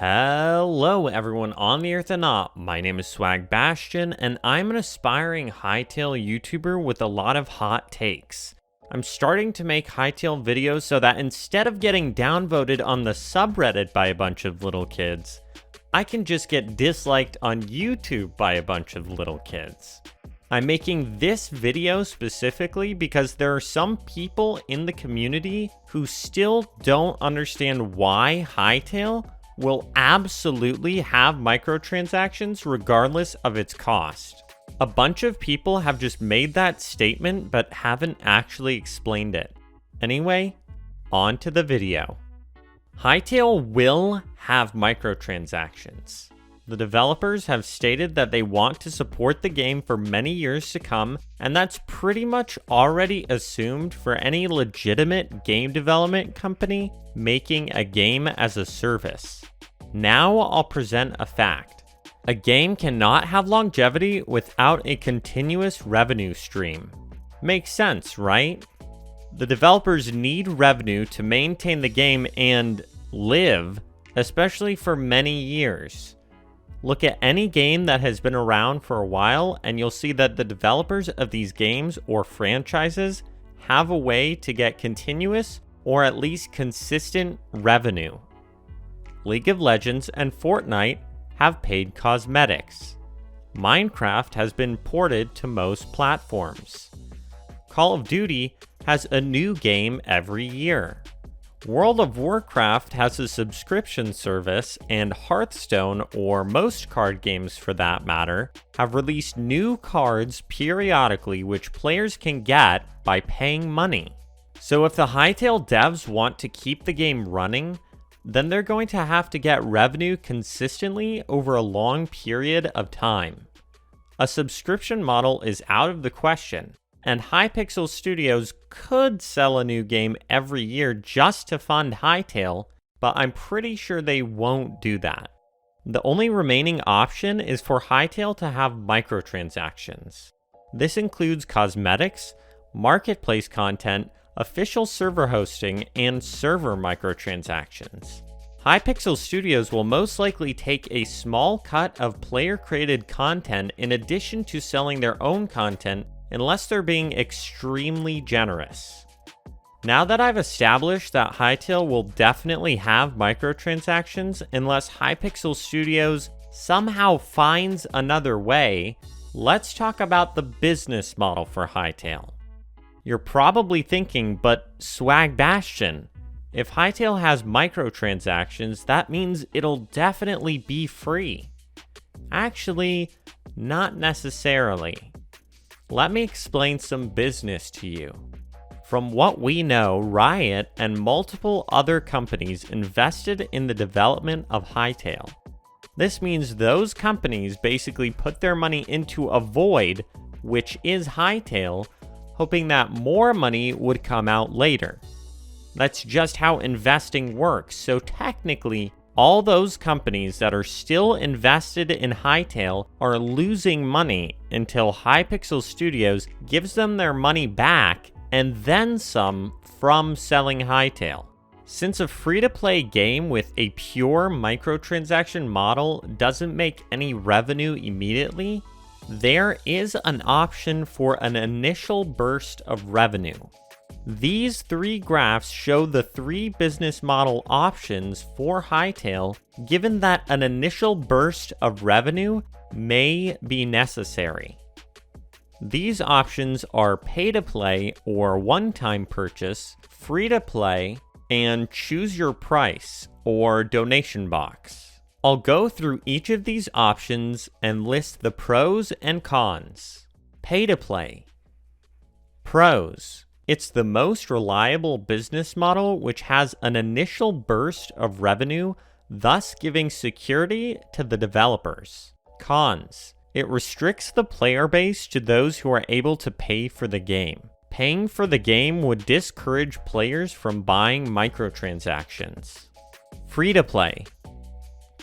Hello everyone on the earth and not. My name is Swag Bastion and I'm an aspiring Hytale YouTuber with a lot of hot takes. I'm starting to make Hytale videos so that instead of getting downvoted on the subreddit by a bunch of little kids, I can just get disliked on YouTube by a bunch of little kids. I'm making this video specifically because there are some people in the community who still don't understand why Hytale will absolutely have microtransactions regardless of its cost. A bunch of people have just made that statement but haven't actually explained it. Anyway, on to the video. Hytale will have microtransactions. The developers have stated that they want to support the game for many years to come, and that's pretty much already assumed for any legitimate game development company making a game as a service. Now I'll present a fact. A game cannot have longevity without a continuous revenue stream. Makes sense, right? The developers need revenue to maintain the game and live, especially for many years. Look at any game that has been around for a while and you'll see that the developers of these games or franchises have a way to get continuous or at least consistent revenue. League of Legends and Fortnite have paid cosmetics. Minecraft has been ported to most platforms. Call of Duty has a new game every year. World of Warcraft has a subscription service, and Hearthstone, or most card games for that matter, have released new cards periodically which players can get by paying money. So if the Hytale devs want to keep the game running, then they're going to have to get revenue consistently over a long period of time. A subscription model is out of the question. And Hypixel Studios could sell a new game every year just to fund Hytale, but I'm pretty sure they won't do that. The only remaining option is for Hytale to have microtransactions. This includes cosmetics, marketplace content, official server hosting, and server microtransactions. Hypixel Studios will most likely take a small cut of player-created content in addition to selling their own content unless they're being extremely generous. Now that I've established that Hytale will definitely have microtransactions unless Hypixel Studios somehow finds another way, let's talk about the business model for Hytale. You're probably thinking, but Swag Bastion, if Hytale has microtransactions, that means it'll definitely be free. Actually, not necessarily. Let me explain some business to you. From what we know, Riot and multiple other companies invested in the development of Hytale. This means those companies basically put their money into a void, which is Hytale, hoping that more money would come out later. That's just how investing works, so technically, all those companies that are still invested in Hytale are losing money until Hypixel Studios gives them their money back and then some from selling Hytale. Since a free-to-play game with a pure microtransaction model doesn't make any revenue immediately, there is an option for an initial burst of revenue. These three graphs show the three business model options for Hytale, given that an initial burst of revenue may be necessary. These options are pay-to-play or one-time purchase, free-to-play, and choose your price or donation box. I'll go through each of these options and list the pros and cons. Pay-to-play. Pros. It's the most reliable business model which has an initial burst of revenue, thus giving security to the developers. Cons. It restricts the player base to those who are able to pay for the game. Paying for the game would discourage players from buying microtransactions. Free-to-play.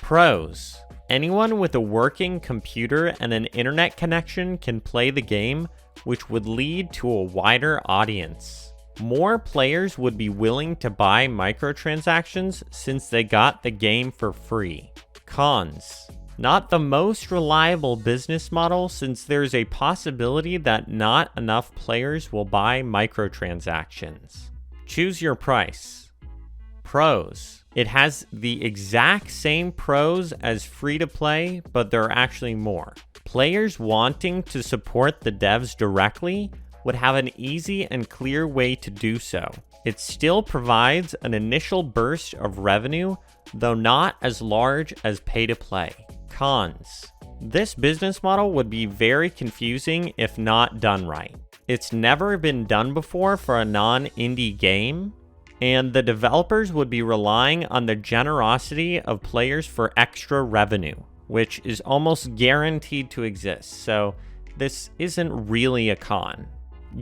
Pros. Anyone with a working computer and an internet connection can play the game, which would lead to a wider audience. more players would be willing to buy microtransactions since they got the game for free. Cons. Not the most reliable business model since there's a possibility that not enough players will buy microtransactions. Choose your price. Pros. It has the exact same pros as free-to-play, but there are actually more. Players wanting to support the devs directly would have an easy and clear way to do so. It still provides an initial burst of revenue, though not as large as pay-to-play. Cons. This business model would be very confusing if not done right. It's never been done before for a non-indie game, and the developers would be relying on the generosity of players for extra revenue, which is almost guaranteed to exist, so this isn't really a con.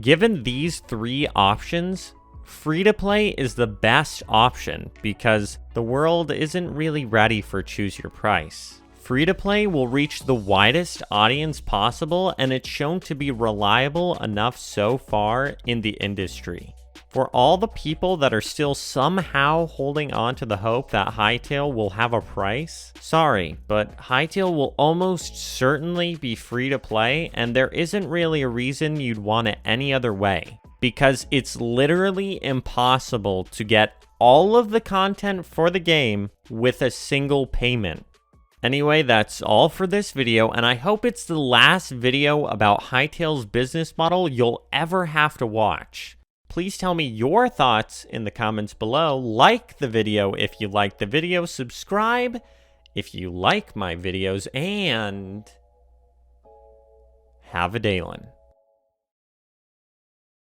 Given these three options, free-to-play is the best option because the world isn't really ready for choose your price. Free-to-play will reach the widest audience possible, and it's shown to be reliable enough so far in the industry. For all the people that are still somehow holding on to the hope that Hytale will have a price, sorry, but Hytale will almost certainly be free to play, and there isn't really a reason you'd want it any other way, because it's literally impossible to get all of the content for the game with a single payment. Anyway, that's all for this video, and I hope it's the last video about Hytale's business model you'll ever have to watch. Please tell me your thoughts in the comments below. Like the video if you like the video, subscribe if you like my videos, and have a day one.